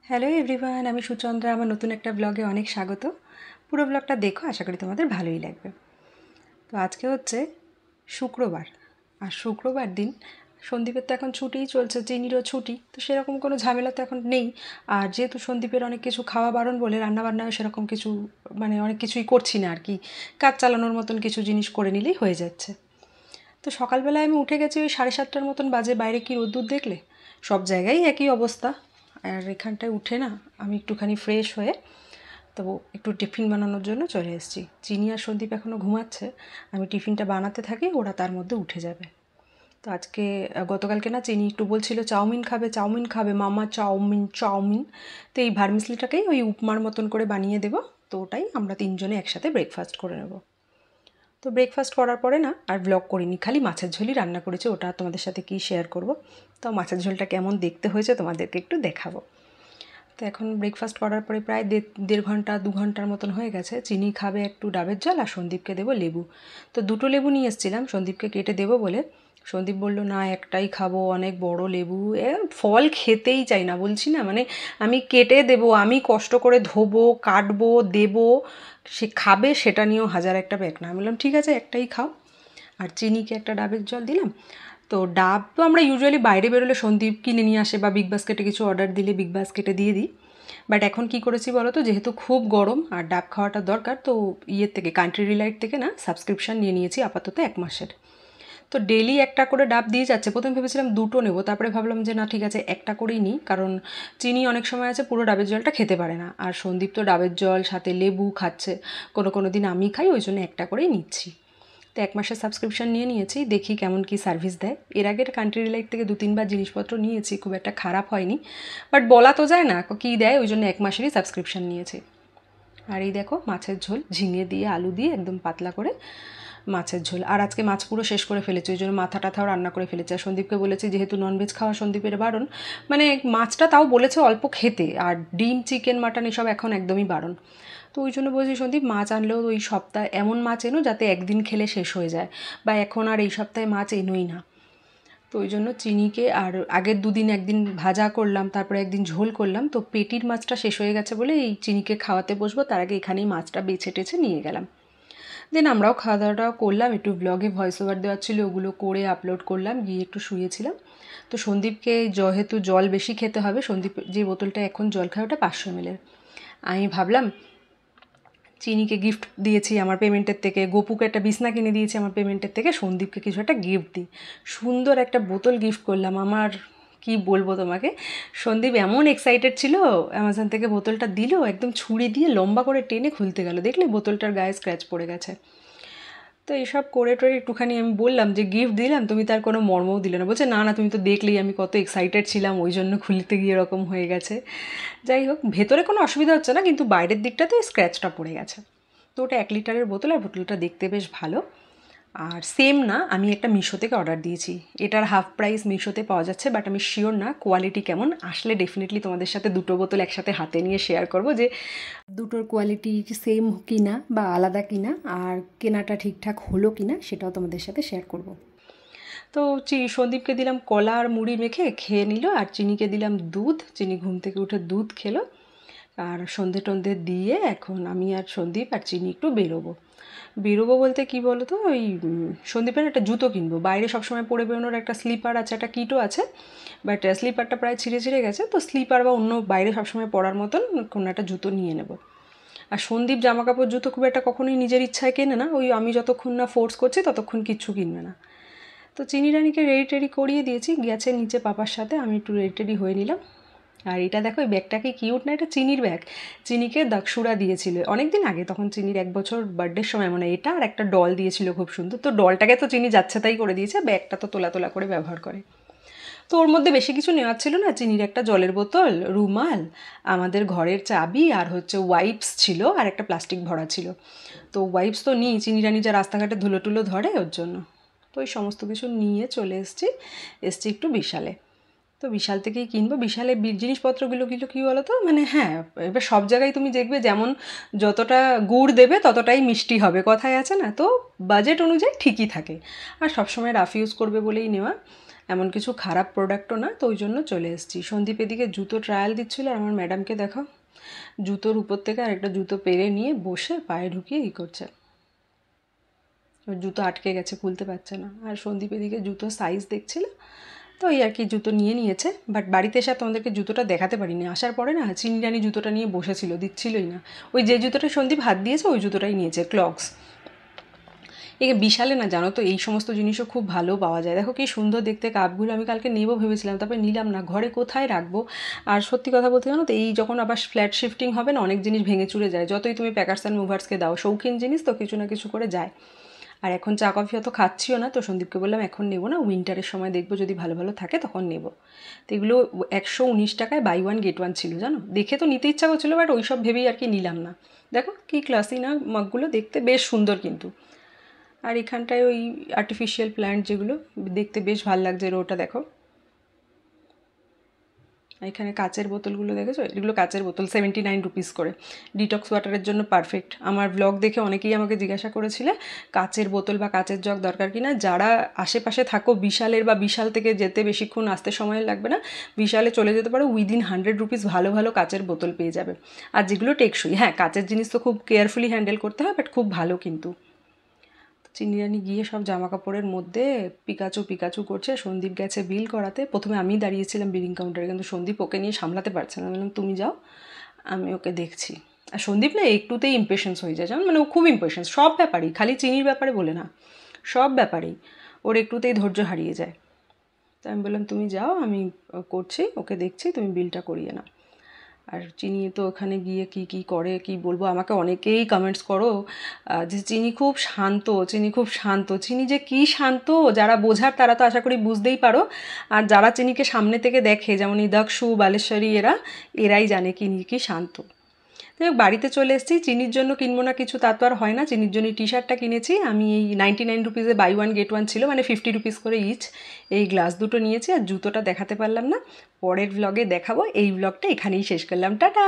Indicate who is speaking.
Speaker 1: Hello everyone, আমি সুচন্দ্রা। আমার নতুন একটা ব্লগে অনেক স্বাগত। পুরো ব্লগটা দেখো, আশা করি তোমাদের ভালোই লাগবে। তো আজকে হচ্ছে শুক্রবার, আর শুক্রবার দিন সন্দীপের তো এখন ছুটিই চলছে, চিনিরও ছুটি, তো সেরকম কোনো ঝামেলা তো এখন নেই। আর যেহেতু সন্দীপের অনেক কিছু খাওয়া বারণ বলে রান্নাবান্নায় সেরকম কিছু অনেক কিছুই করছি না আর কি, কাজ চালানোর মতন কিছু জিনিস করে নিলেই হয়ে যাচ্ছে। তো সকালবেলায় আমি উঠে গেছি ওই 7:30টার মতন বাজে। বাইরে কি রোদ্দুর দেখলে, সব জায়গায় একই অবস্থা। আর এখানটায় উঠে না আমি একটুখানি ফ্রেশ হয়ে তো একটু টিফিন বানানোর জন্য চলে এসেছি। চিনি আর সন্দীপ এখনও ঘুমাচ্ছে, আমি টিফিনটা বানাতে থাকি, ওরা তার মধ্যে উঠে যাবে। তো আজকে গতকালকে না চিনি একটু বলছিল চাউমিন খাবে, চাউমিন খাবে মামা, চাউমিন চাউমিন। তো এই ভার্মিসলিটাকেই ওই উপমার মতন করে বানিয়ে দেবো। তো ওটাই আমরা তিনজনে একসাথে ব্রেকফাস্ট করে নেব। তো ব্রেকফাস্ট করার পরে না আর ব্লগ করিনি, খালি মাছের ঝোলই রান্না করেছি। ওটা তোমাদের সাথে কি শেয়ার করব। তো মাছের ঝোলটা কেমন দেখতে হয়েছে তোমাদেরকে একটু দেখাবো। তো এখন ব্রেকফাস্ট করার পরে প্রায় দেড় ঘন্টা 2 ঘন্টার মতন হয়ে গেছে। চিনি খাবে একটু ডাবের জল, আর সন্দীপকে দেবো লেবু। তো 2টো লেবু নিয়ে এসেছিলাম সন্দীপকে কেটে দেবো বলে। সন্দীপ বলল না, একটাই খাবো, অনেক বড় লেবু। ফল খেতেই চাই না, বলছি না, আমি কেটে দেবো, আমি কষ্ট করে ধোবো, কাটবো, দেবো, সে খাবে, সেটা নিয়েও হাজার একটা ব্যাক না। আমি বললাম ঠিক আছে, একটাই খাও। আর চিনিকে একটা ডাবের জল দিলাম। তো ডাব তো আমরা ইউজুয়ালি বাইরে বেরোলে সন্দীপ কিনে নিয়ে আসে, বা বিগ বাস্কেটে কিছু অর্ডার দিলে বিগ বাস্কেটে দিয়ে দিই। বাট এখন কি করেছি বলো তো, যেহেতু খুব গরম আর ডাব খাওয়াটা দরকার, তো ইয়ের থেকে, কান্ট্রি ডিলাইট থেকে না সাবস্ক্রিপশান নিয়ে নিয়েছি আপাতত 1 মাসের। তো ডেলি একটা করে ডাব দিয়ে যাচ্ছে। প্রথমে ভেবেছিলাম 2টো নেবো, তারপরে ভাবলাম যে না ঠিক আছে, একটা করেই নিই। কারণ চিনি অনেক সময় আছে পুরো ডাবের জলটা খেতে পারে না, আর সন্দীপ তো ডাবের জল সাথে লেবু খাচ্ছে, কোনো দিন আমি খাই, ওই জন্য একটা করেই নিচ্ছি। তো 1 মাসের সাবস্ক্রিপশান নিয়ে নিয়েছি, দেখি কেমন কি সার্ভিস দেয়। এর আগে কান্ট্রি ডিলাইট থেকে 2-3বার জিনিসপত্র নিয়েছি, খুব একটা খারাপ হয়নি। বাট বলা তো যায় না কী দেয়, ওই জন্য 1 মাসেরই সাবস্ক্রিপশান নিয়েছি। আর এই দেখো মাছের ঝোল, ঝিঙে দিয়ে আলু দিয়ে একদম পাতলা করে মাছের ঝোল। আর আজকে মাছ পুরো শেষ করে ফেলেছি, ওই জন্য মাথা টাথাও রান্না করে ফেলেছি। আর সন্দীপকে বলেছি, যেহেতু ননভেজ খাওয়া সন্দীপের বারণ, মাছটা তাও বলেছে অল্প খেতে, আর ডিম চিকেন মাটন এসব এখন একদমই বারণ। তো ওই জন্য বলছি সন্দীপ, মাছ আনলেও ওই সপ্তাহে এমন মাছ এনো যাতে একদিন খেলে শেষ হয়ে যায়, বা এখন আর এই সপ্তাহে মাছ এনোই না। তো ওই জন্য চিনিকে আর আগের 2 দিন একদিন ভাজা করলাম, তারপরে একদিন ঝোল করলাম। তো পেটির মাছটা শেষ হয়ে গেছে বলে এই চিনিকে খাওয়াতে বসবো, তার আগে এখানেই মাছটা বেছে টেছে নিয়ে গেলাম। দেন আমরাও খাওয়া দাওয়াটাও করলাম, একটু ব্লগে ভয়েস ওভার দেওয়ার ছিল, ওগুলো করে আপলোড করলাম, গিয়ে একটু শুয়েছিলাম। তো সন্দীপকে যেহেতু জল বেশি খেতে হবে, সন্দীপ যে বোতলটা এখন জল খায় ওটা 500 ml। আমি ভাবলাম চিনিকে গিফট দিয়েছি আমার পেমেন্টের থেকে, গোপুকে একটা বিছনা কিনে দিয়েছি আমার পেমেন্টের থেকে, সন্দীপকে কিছু একটা গিফট দিই, সুন্দর একটা বোতল গিফট করলাম। আমার কি বলবো তোমাকে, সন্দীপ এমন এক্সাইটেড ছিল, অ্যামাজন থেকে বোতলটা দিল, একদম ছুরি দিয়ে লম্বা করে টেনে খুলতে গেল, দেখলে বোতলটার গায়ে স্ক্র্যাচ পড়ে গেছে। তো এইসব করে টোরে একটুখানি আমি বললাম যে গিফট দিলাম, তুমি তার কোনো মর্মও দিলে না। বলছে না না, তুমি তো দেখলেই আমি কত এক্সাইটেড ছিলাম, ওই জন্য খুলতে গিয়ে এরকম হয়ে গেছে। যাই হোক, ভেতরে কোনো অসুবিধা হচ্ছে না, কিন্তু বাইরের দিকটাতে স্ক্র্যাচটা পড়ে গেছে। তো ওটা 1 লিটারের বোতল, আর বোতলটা দেখতে বেশ ভালো। আর সেম না, আমি একটা মিশো থেকে অর্ডার দিয়েছি, এটার হাফ প্রাইস মিশোতে পাওয়া যাচ্ছে, বাট আমি শিওর না কোয়ালিটি কেমন। আসলে ডেফিনেটলি তোমাদের সাথে 2টো বোতল একসাথে হাতে নিয়ে শেয়ার করব, যে দুটোর কোয়ালিটি সেম কিনা বা আলাদা কিনা, আর কেনাটা ঠিকঠাক হলো কিনা সেটাও তোমাদের সাথে শেয়ার করব। তো সন্দীপকে দিলাম কলা আর মুড়ি মেখে খেয়ে নিল, আর চিনিকে দিলাম দুধ, চিনি ঘুম থেকে উঠে দুধ খেলো। আর সন্ধে টন্ধে দিয়ে এখন আমি আর সন্দীপ আর চিনি একটু বেরোবো বলতে কি বলো তো, ওই সন্দীপের একটা জুতো কিনবো। বাইরে সবসময় পরে বেরোনোর একটা স্লিপার আছে, একটা কিটো আছে, বাট স্লিপারটা প্রায় ছিঁড়ে গেছে। তো স্লিপার বা অন্য বাইরে সবসময় পরার মতন কোনো একটা জুতো নিয়ে নেব। আর সন্দীপ জামা কাপড় জুতো খুব একটা কখনোই নিজের ইচ্ছায় কেনে না, ওই আমি যতক্ষণ না ফোর্স করছি ততক্ষণ কিচ্ছু কিনবে না। তো চিনি রানিকে রেডি টেডি করিয়ে দিয়েছি, গেছে নিচে পাপার সাথে, আমি একটু রেডি টেডি হয়ে নিলাম। আর এটা দেখো, এই ব্যাগটা কি কিউট না, এটা চিনির ব্যাগ। চিনিকে দাক্ষুড়া দিয়েছিল অনেক দিন আগে, তখন চিনির 1 বছর বার্থডের সময়, এটা আর একটা ডল দিয়েছিল খুব সুন্দর। তো ডলটাকে তো চিনি যাচ্ছে তাই করে দিয়েছে, ব্যাগটা তো তোলা তোলা করে ব্যবহার করে। তো ওর মধ্যে বেশি কিছু নেওয়ার ছিল না, চিনির একটা জলের বোতল, রুমাল, আমাদের ঘরের চাবি, আর হচ্ছে ওয়াইপস ছিল, আর একটা প্লাস্টিক ভরা ছিল। তো ওয়াইপস তো নিই, চিনি রানি যা রাস্তাঘাটে ধুলো টুলো ধরে ওর জন্য। তো ওই সমস্ত কিছু নিয়ে চলে এসছি একটু বিশালে। তো বিশাল থেকেই কিনবো। বিশালে জিনিসপত্রগুলো কী বলো তো, হ্যাঁ, এবার সব জায়গায় তুমি দেখবে যেমন যতটা গুড় দেবে ততটাই মিষ্টি হবে, কথায় আছে না, তো বাজেট অনুযায়ী ঠিকই থাকে। আর সবসময় রাফ ইউজ করবে বলেই নেওয়া। এমন কিছু খারাপ প্রোডাক্টও না, তো ওই জন্য চলে এসেছি। সন্দীপ এদিকে জুতো ট্রায়াল দিচ্ছিল, আর আমার ম্যাডামকে দেখো জুতোর উপর থেকে আরেকটা জুতো পেরে নিয়ে বসে পায়ে ঢুকিয়ে করছে। ওর জুতো আটকে গেছে, খুলতে পারছে না। আর সন্দীপ এদিকে জুতো সাইজ দেখছিল, তো এই আর কি জুতো নিয়ে নিয়েছে। বাট বাড়িতে এসে তোমাদেরকে জুতোটা দেখাতে পারিনি। আসার পরে না চিনি রানি জুতোটা নিয়ে বসেছিল, দিচ্ছিলই না। ওই যে জুতোটা সন্দীপ হাত দিয়েছে ওই জুতোটাই নিয়েছে, ক্লগস। একে বিশালে না জানো তো এই সমস্ত জিনিসও খুব ভালো পাওয়া যায়। দেখো কি সুন্দর দেখতে কাপগুলো, আমি কালকে নেবো ভেবেছিলাম, তারপরে নিলাম না, ঘরে কোথায় রাখবো। আর সত্যি কথা বলতে জানো তো এই যখন আবার ফ্ল্যাট শিফটিং হবে না, অনেক জিনিস ভেঙে চুরে যায়, যতই তুমি প্যাকার্স অ্যান্ড মুভার্সকে দাও, শৌখিন জিনিস তো কিছু না কিছু করে যায়। আর এখন চা কফি অত খাচ্ছিও না, তো সন্দীপকে বললাম এখন নেবো না, উইন্টারের সময় দেখবো যদি ভালো ভালো থাকে তখন নেবো। তো এগুলো 119 টাকায় বাই ওয়ান গেট ওয়ান ছিল জানো। দেখে তো নিতে ইচ্ছা করছিলো, বাট ওই সব ভেবেই আর কি নিলাম না। দেখো কি ক্লাসি না মগগুলো, দেখতে বেশ সুন্দর কিন্তু। আর এখানটায় ওই আর্টিফিশিয়াল প্ল্যান্ট যেগুলো দেখতে বেশ ভালো লাগছে, ওটা দেখো। এখানে কাচের বোতলগুলো দেখেছো, এগুলো কাচের বোতল, 79 রুপিস করে। ডিটক্স ওয়াটারের জন্য পারফেক্ট। আমার ব্লগ দেখে অনেকেই আমাকে জিজ্ঞাসা করেছিলে কাচের বোতল বা কাচের জগ দরকার কিনা। যারা আশেপাশে থাকো বিশালের, বা বিশাল থেকে যেতে বেশিক্ষণ আসতে সময় লাগবে না, বিশালে চলে যেতে পারো, উইদিন 100 রুপিস ভালো ভালো কাচের বোতল পেয়ে যাবে। আর যেগুলো টেকসই, হ্যাঁ কাচের জিনিস তো খুব কেয়ারফুলি হ্যান্ডেল করতে হয়, বাট খুব ভালো কিন্তু। চিনিরানি গিয়ে সব জামা কাপড়ের মধ্যে পিকাচু করছে। সন্দীপ গেছে বিল করাতে। প্রথমে আমি দাঁড়িয়েছিলাম বিলিং কাউন্টারে, কিন্তু সন্দীপ ওকে নিয়ে সামলাতে পারছে না। বললাম তুমি যাও, আমি ওকে দেখছি। আর সন্দীপ না একটুতেই ইম্পেশেন্স হয়ে যায়, যেমন মানে ও খুব ইম্পেশেন্স সব ব্যাপারেই, খালি চিনির ব্যাপারে বলে না, সব ব্যাপারেই ওর একটুতেই ধৈর্য হারিয়ে যায়। তো আমি বললাম তুমি যাও, আমি করছি, ওকে দেখছি, তুমি বিলটা করিয়ে নাও। আর চিনি তো ওখানে গিয়ে কি করে কি বলবো। আমাকে অনেকেই কমেন্টস করো যে চিনি খুব শান্ত, চিনি খুব শান্ত। চিনি যে কি শান্ত, যারা বোঝার তারা তো আশা করি বুঝতেই পারো। আর যারা চিনিকে সামনে থেকে দেখে, যেমন ইদাকশু, বালেশ্বরী, এরাই জানে চিনি কি শান্ত। যাই হোক, বাড়িতে চলে এসেছি। চিনির জন্য কিনবো না কিছু তা তো আর হয় না। চিনির জন্য টি শার্টটা কিনেছি আমি, এই 99 রুপিসে বাই ওয়ান গেট ওয়ান ছিল, মানে 50 রুপিস করে ইচ। এই গ্লাস দুটো নিয়েছি, আর জুতোটা দেখাতে পারলাম না, পরের ব্লগে দেখাবো। এই ব্লগটা এখানেই শেষ করলাম, টাটা।